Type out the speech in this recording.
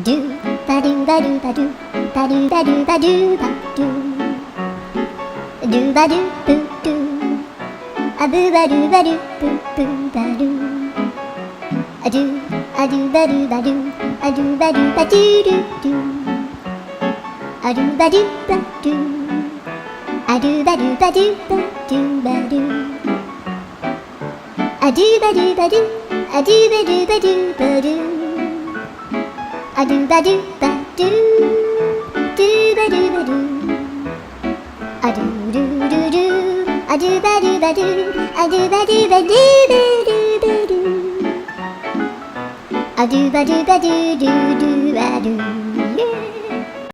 ドゥバドゥバドゥバドゥバドゥバドゥバドゥバドゥドゥバドゥブドゥアブバドゥバドゥブブバドゥアドゥアドゥバドゥバドゥアドゥバドゥバドゥドゥドゥアドゥバドゥバドゥアドゥバドゥバドゥバドゥバドゥアドゥバドゥバドゥアドゥバドゥバドゥバドゥアドゥバドゥバドゥドゥバドゥバドゥアドゥルルルアドゥバドゥバドゥアドゥバドゥバドゥバドゥバドゥアドゥバドゥバドゥドゥドゥバドゥ